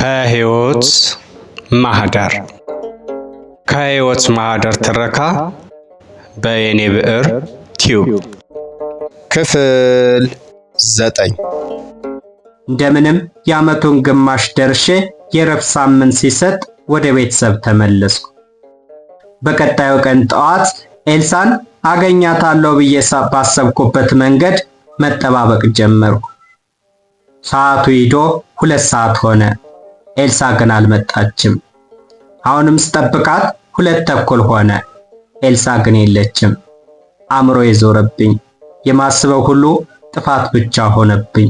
ከህይወት ማህደር ከህይወት ማህደር ትረካ በየኔ ብዕር ቲዩብ ክፍል 9። እንደምንም የዓመቱን ግማሽ ደርሼ የረፍት ሳምንት ሲሰጥ ወደ ቤተሰብ ተመለስኩ። በቀጣዩ ቀን ጠዋት ኤልሳን አገኛታለሁ ብዬ ባሰብኩበት መንገድ መጠባበቅ ጀመርኩ። ሰዓቱ ሄዶ 2 ሰዓት ሆነ። ኤልሳ ግን አልመጣችም። አሁንም ስጠብቃት 2:15 ሆነ። ኤልሳ ግን የለችም። አእምሮ የዞረብኝ፣ የማስበው ሁሉ ጥፋት ብቻ ሆነብኝ።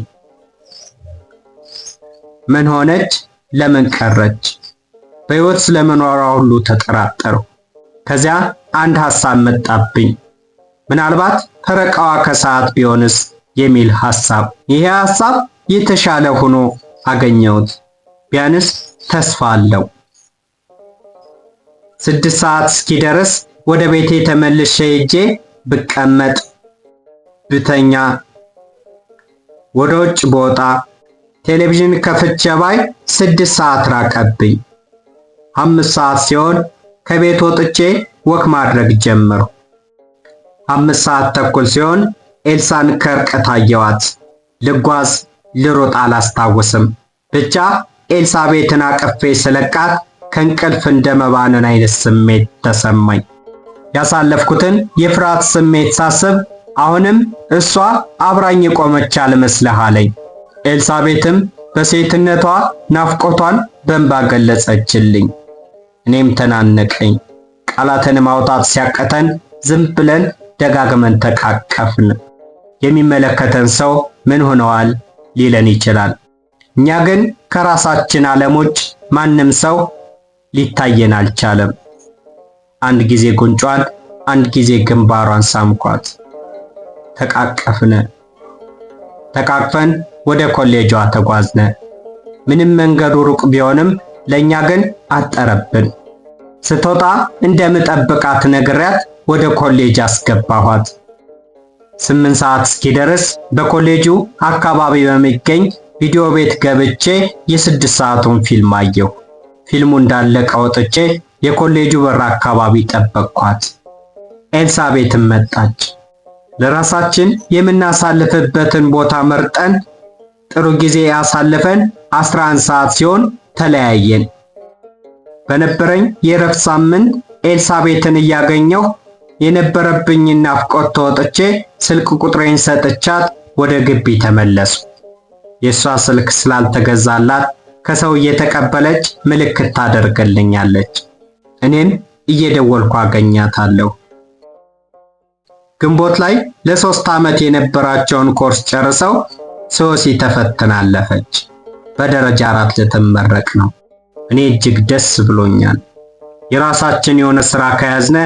ምን ሆነች? ለምን ቀረች? በሕይወት ስለመኖሯ ሁሉ ተጠራጠርኩ። ከዚያ አንድ ሐሳብ መጣብኝ። ምናልባት ፈረቃዋ ከሰዓት ቢሆንስ የሚል ሐሳብ። ይሄ ሐሳብ የተሻለ ሆኖ አገኘሁት። ቢያንስ ተስፋ አለው። 6 ሰዓት እስኪደርስ ወደ ቤቴ ተመልሼ ሄጄ ብቀመጥ ብተኛ፣ ወደ ውጭ ቦጣ፣ ቴሌቪዥን ከፍቼ ባይ 6 ሰዓት ራቀብኝ። 5 ሰዓት ሲሆን ከቤት ወጥቼ ወክ ማድረግ ጀመርኩ። 5:30 ሲሆን ኤልሳን ከርቀት አየኋት። ልጓዝ ልሮጥ አላስታውስም። ብቻ ኤልሳ ቤትን አቅፌ ስለቃት ከእንቅልፍ እንደመባነን አይነት ስሜት ተሰማኝ። ያሳለፍኩትን የፍርሃት ስሜት ሳስብ አሁንም እሷ አብራኝ ቆመች አልመስልህ አለኝ። ኤልሳቤትም በሴትነቷ ናፍቆቷን በእንባ ገለጸችልኝ። እኔም ተናነቀኝ። ቃላትን ማውጣት ሲያቀተን ዝም ብለን ደጋግመን ተቃቀፍን። የሚመለከተን ሰው ምን ሆነዋል ሊለን ይችላል። እኛ ግን ከራሳችን ዓለሞች ማንም ሰው ሊታየን አልቻለም። አንድ ጊዜ ጉንጯን፣ አንድ ጊዜ ግንባሯን ሳምኳት። ተቃቀፍን። ተቃቅፈን ወደ ኮሌጇ ተጓዝነ። ምንም መንገዱ ሩቅ ቢሆንም ለኛ ግን አጠረብን። ስትወጣ እንደምጠብቃት ነግሬያት ወደ ኮሌጅ አስገባኋት። 8 ሰዓት እስኪደርስ በኮሌጁ አካባቢ በሚገኝ ቪዲዮ ቤት ገብቼ የ6 ሰዓቱን ፊልም አየሁ። ፊልሙ እንዳለቀ ወጥቼ የኮሌጁ በር አካባቢ ጠበቅኳት። ኤልሳቤትም መጣች። ለራሳችን የምናሳልፍበትን ቦታ መርጠን ጥሩ ጊዜ አሳልፈን 11 ሰዓት ሲሆን ተለያየን። በነበረኝ የረፍት ሳምንት ኤልሳቤትን እያገኘሁ የነበረብኝን ናፍቆት ተወጥቼ ስልክ ቁጥሬን ሰጥቻት ወደ ግቢ ተመለስኩ። የሷ ስልክ ስላልተገዛላት ከሰው እየተቀበለች ምልክት ታደርግልኛለች። እኔም እየደወልኩ አገኛታለሁ። ግንቦት ላይ ለ3 ዓመት የነበራቸውን ኮርስ ጨርሰው ሶሲ ተፈትናለፈች። በደረጃ 4 ልትመረቅ ነው። እኔ እጅግ ደስ ብሎኛል። የራሳችን የሆነ ስራ ከያዝነ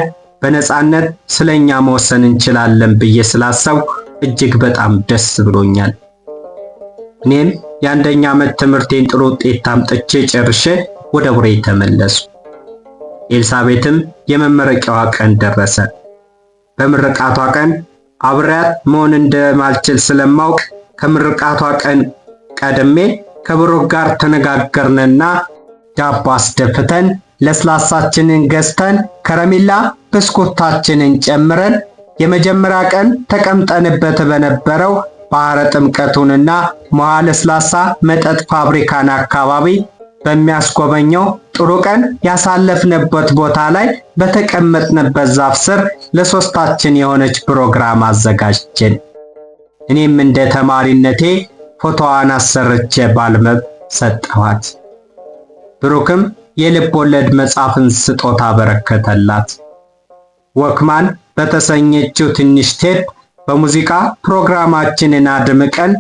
በነፃነት ስለኛ መወሰን እንችላለን ብዬ ስላሰብኩ እጅግ በጣም ደስ ብሎኛል። እኔም የ1ኛ ዓመት ትምህርቴን ጥሩ ውጤት አምጥቼ ጨርሼ ወደ ቡሬ ተመለስኩ። ኤልሳቤትም የመመረቂያዋ ቀን ደረሰ። በምርቃቷ ቀን አብሬያት መሆን እንደማልችል ስለማውቅ ከምርቃቷ ቀን ቀድሜ ከብሩክ ጋር ተነጋገርንና ዳቦ አስደፍተን ለስላሳችንን ገዝተን ከረሜላ ብስኩታችንን ጨምረን የመጀመሪያ ቀን ተቀምጠንበት በነበረው ባህረ ጥምቀቱንና መዋ ለስላሳ መጠጥ ፋብሪካን አካባቢ በሚያስጎበኘው ጥሩ ቀን ያሳለፍንበት ቦታ ላይ በተቀመጥንበት ዛፍ ስር ለሶስታችን የሆነች ፕሮግራም አዘጋጀን። እኔም እንደ ተማሪነቴ ፎቶዋን አሰርቼ ባልመብ ሰጠኋት። ብሩክም የልብ ወለድ መጽሐፍን ስጦታ በረከተላት። ወክማን በተሰኘችው ትንሽ ቴፕ በሙዚቃ ፕሮግራማችንን አድምቀን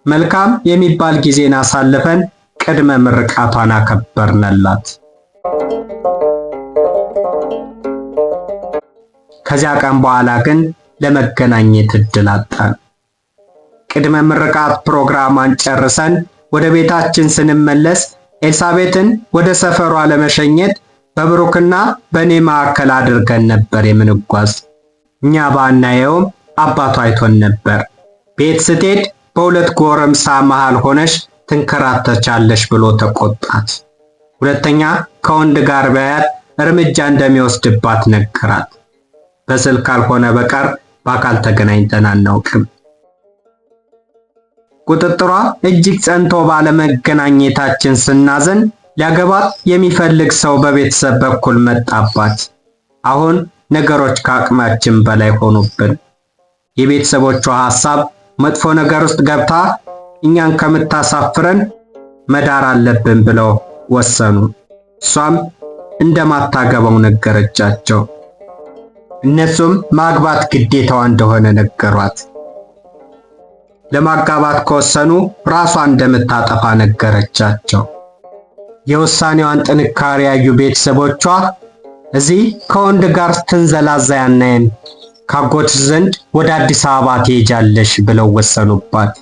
መልካም የሚባል ጊዜን አሳልፈን ቅድመ ምርቃቷን አከበርንላት። ከዚያ ቀን በኋላ ግን ለመገናኘት እድል አጣን። ቅድመ ምርቃት ፕሮግራሟን ጨርሰን ወደ ቤታችን ስንመለስ ኤልሳቤትን ወደ ሰፈሯ ለመሸኘት በብሩክና በኔ መካከል አድርገን ነበር የምንጓዝ። እኛ ባናየውም አባቷ አይቶን ነበር። ቤት ስትሄድ በሁለት ጎረምሳ መሃል ሆነሽ ትንከራተቻለሽ ብሎ ተቆጣት። ሁለተኛ ከወንድ ጋር ቢያያት እርምጃ እንደሚወስድባት ነገራት። በስልክ ካልሆነ በቀር በአካል ተገናኝተን አናውቅም። ቁጥጥሯ እጅግ ጸንቶ ባለመገናኘታችን ስናዘን ሊያገባት የሚፈልግ ሰው በቤተሰብ በኩል መጣባት። አሁን ነገሮች ከአቅማችን በላይ ሆኑብን። የቤተሰቦቿ ሐሳብ መጥፎ ነገር ውስጥ ገብታ እኛን ከምታሳፍረን መዳር አለብን ብለው ወሰኑ። እሷም እንደማታገባው ነገረቻቸው። እነሱም ማግባት ግዴታዋ እንደሆነ ነገሯት። ለማጋባት ከወሰኑ ራሷን እንደምታጠፋ ነገረቻቸው። የውሳኔዋን ጥንካሬ ያዩ ቤተሰቦቿ እዚህ ከወንድ ጋር ስትንዘላዛ ያናየን ካጎት ዘንድ ወደ አዲስ አበባ ትሄጃለሽ ብለው ወሰኑባት።